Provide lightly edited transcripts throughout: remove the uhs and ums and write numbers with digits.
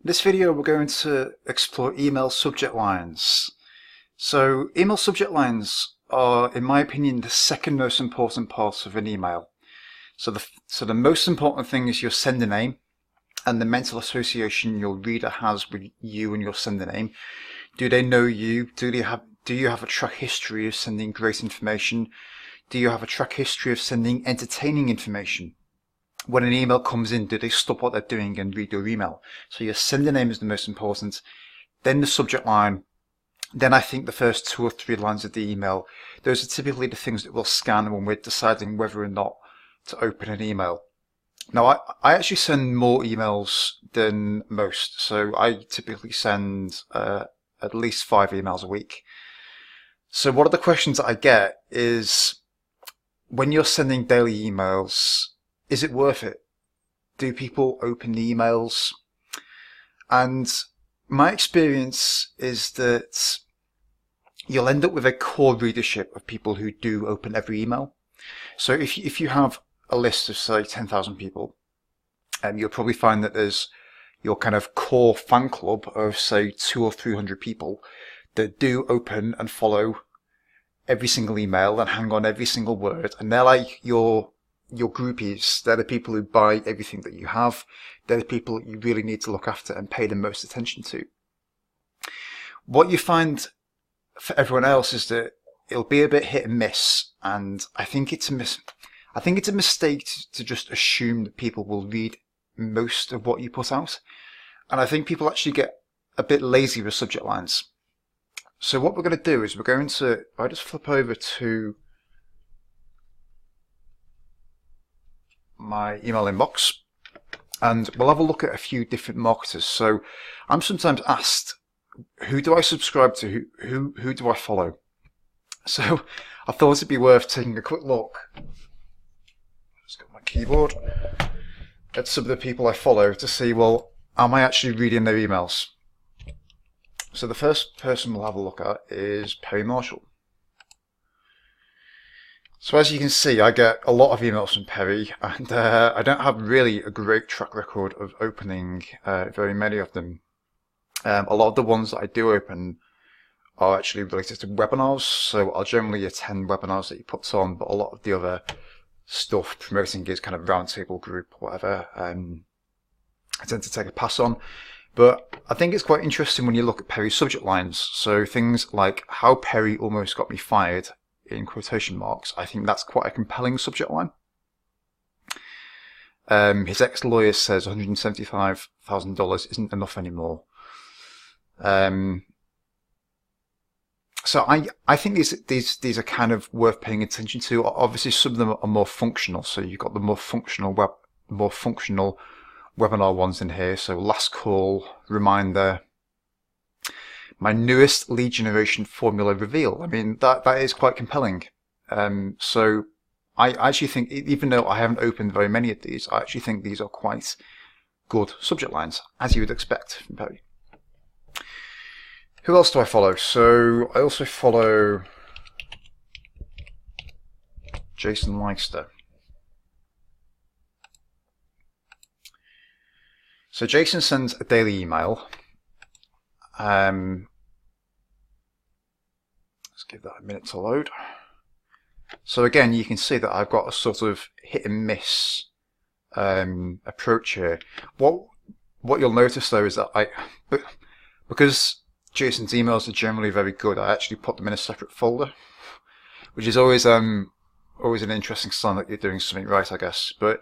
In this video we're going to explore email subject lines. So email subject lines are, in my opinion, the second most important part of an email. So the most important thing is your sender name and the mental association your reader has with you and your sender name. Do they know you? Do you have a track history of sending great information? Do you have a track history of sending entertaining information? When an email comes in, do they stop what they're doing and read your email? So your sender name is the most important, then the subject line, then I think the first 2 or 3 lines of the email. Those are typically the things that we'll scan when we're deciding whether or not to open an email. Now, I actually send more emails than most, so I typically send at least 5 emails a week. So one of the questions that I get is, when you're sending daily emails, is it worth it? Do people open the emails? And my experience is that you'll end up with a core readership of people who do open every email. So if you have a list of, say, 10,000 people, you'll probably find that there's your kind of core fan club of, say, 200 or 300 people that do open and follow every single email and hang on every single word, and they're like your groupies. They're the people who buy everything that you have. They're the people that you really need to look after and pay the most attention to. What you find for everyone else is that it'll be a bit hit and miss, and I think it's a mistake to just assume that people will read most of what you put out. And I think people actually get a bit lazy with subject lines. So what we're going to do is I just flip over to my email inbox, and we'll have a look at a few different marketers. So I'm sometimes asked, who do I subscribe to? Who do I follow? So I thought it'd be worth taking a quick look. Just got my keyboard at some of the people I follow to see, well, am I actually reading their emails? So the first person we'll have a look at is Perry Marshall. So as you can see, I get a lot of emails from Perry, and I don't have really a great track record of opening very many of them. A lot of the ones that I do open are actually related to webinars, so I'll generally attend webinars that he puts on, but a lot of the other stuff promoting his kind of roundtable group or whatever, I tend to take a pass on. But I think it's quite interesting when you look at Perry's subject lines. So things like how Perry almost got me fired, in quotation marks, I think that's quite a compelling subject line. His ex-lawyer says $175,000 isn't enough anymore. So I think these are kind of worth paying attention to. Obviously, some of them are more functional. So you've got the more functional webinar ones in here. So last call, reminder, my newest lead generation formula reveal. I mean, that is quite compelling. So I actually think, even though I haven't opened very many of these, I actually think these are quite good subject lines, as you would expect from Perry. Who else do I follow? So I also follow Jason Leister. So Jason sends a daily email. Let's give that a minute to load. So again, you can see that I've got a sort of hit and miss approach here. What you'll notice though is that because Jason's emails are generally very good, I actually put them in a separate folder, which is always an interesting sign that you're doing something right, I guess. But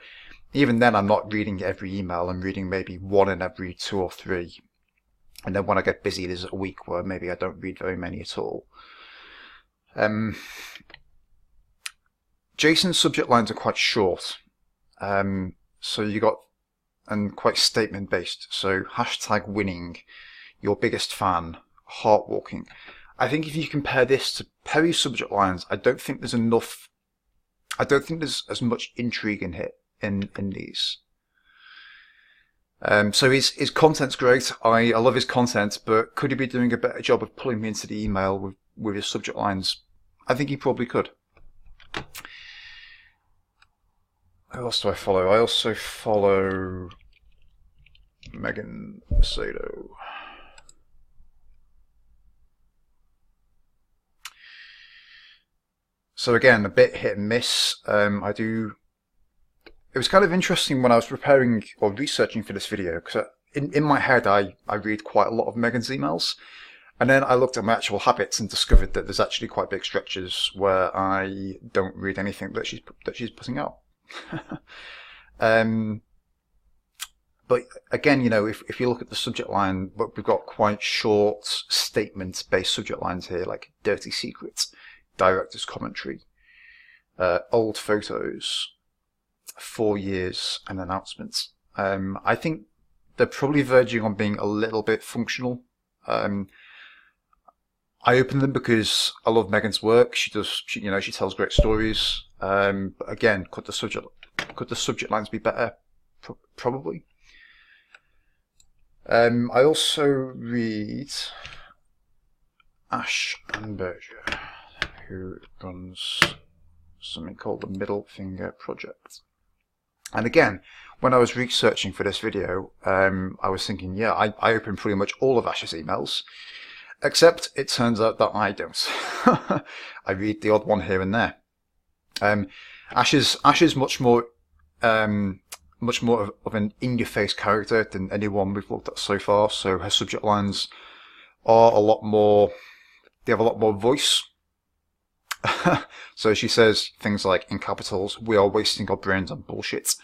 even then, I'm not reading every email. I'm reading maybe one in every 2 or 3. And then when I get busy, there's a week where maybe I don't read very many at all. Jason's subject lines are quite short. So you got, and quite statement based. So hashtag winning, your biggest fan, heartwarming. I think if you compare this to Perry's subject lines, I don't think there's as much intrigue in here. In these. So his content's great. I love his content, but could he be doing a better job of pulling me into the email with his subject lines? I think he probably could. Who else do I follow? I also follow Megan Macedo. So again, a bit hit and miss. It was kind of interesting when I was preparing or researching for this video, because in my head I read quite a lot of Megan's emails, and then I looked at my actual habits and discovered that there's actually quite big stretches where I don't read anything that she's putting out. But again, you know, if you look at the subject line, we've got quite short statement-based subject lines here, like dirty secrets, director's commentary, old photos, 4 years, and announcements. I think they're probably verging on being a little bit functional. I open them because I love Megan's work. She tells great stories. But again, could the subject lines be better? Probably. I also read Ash Amberger, who runs something called the Middle Finger Project. And again, when I was researching for this video, I was thinking, yeah, I open pretty much all of Ash's emails, except it turns out that I don't. I read the odd one here and there. Ash is much more of an in-your-face character than anyone we've looked at so far. So her subject lines are they have a lot more voice. So she says things like, in capitals, "We are wasting our brains on bullshit."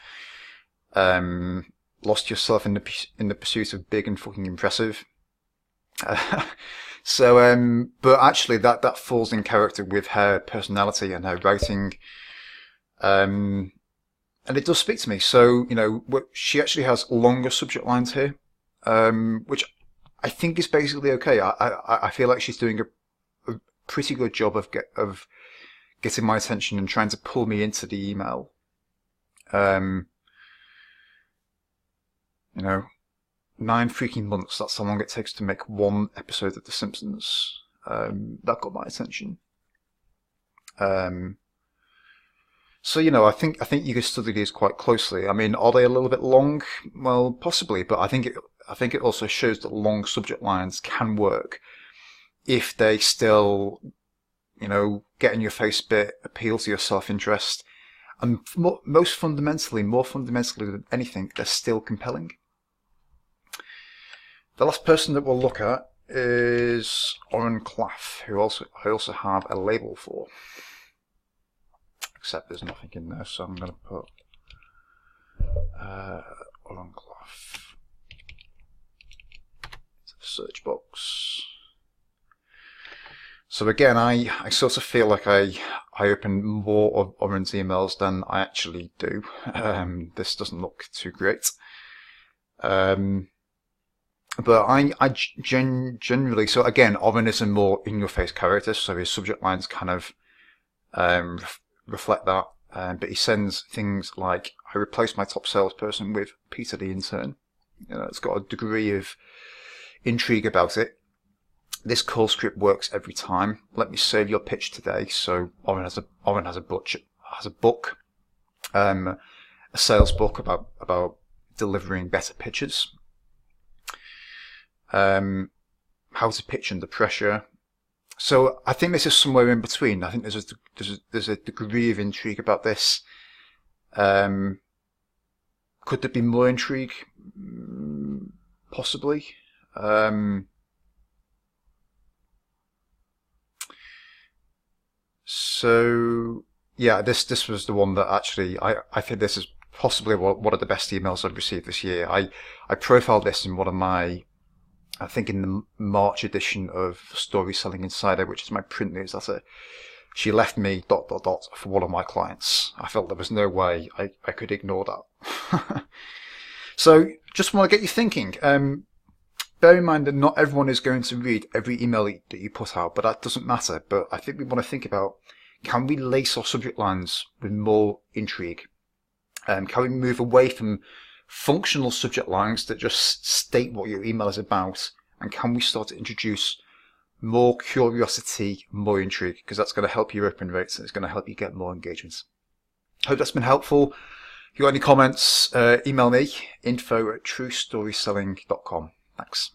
Lost yourself in the pursuit of big and fucking impressive. But actually that falls in character with her personality and her writing. And it does speak to me. So, you know, she actually has longer subject lines here, which I think is basically okay. I feel like she's doing a pretty good job of getting my attention and trying to pull me into the email. You know, 9 freaking months, that's how long it takes to make one episode of The Simpsons. That got my attention. So, you know, I think you could study these quite closely. I mean, are they a little bit long? Well, possibly, but I think it also shows that long subject lines can work if they still, you know, get in your face bit, appeal to your self-interest, and more fundamentally than anything, they're still compelling. The last person that we'll look at is Oren Klaff, who I also have a label for. Except there's nothing in there, so I'm going to put Oren Klaff into the search box. So again, I sort of feel like I open more of Oren's emails than I actually do. This doesn't look too great. But I generally, so again, Oren is a more in-your-face character, so his subject lines kind of reflect that. But he sends things like, "I replaced my top salesperson with Peter the intern." You know, it's got a degree of intrigue about it. "This call script works every time. Let me save your pitch today." So Oren has a book, a sales book about delivering better pitches. How to pitch under pressure. So I think this is somewhere in between. I think there's a degree of intrigue about this. Could there be more intrigue? Possibly. So yeah, this was the one that actually I think this is possibly one of the best emails I've received this year. I profiled this in one of my, I think in the March edition of Story Selling Insider, which is my print newsletter. She left me ... for one of my clients. I felt there was no way I could ignore that. So just want to get you thinking. Bear in mind that not everyone is going to read every email that you put out, but that doesn't matter. But I think we want to think about, can we lace our subject lines with more intrigue? Can we move away from functional subject lines that just state what your email is about, and can we start to introduce more curiosity, more intrigue, because that's going to help your open rates and it's going to help you get more engagements. Hope that's been helpful. If you got any comments, email me, info@truestoryselling.com. Thanks.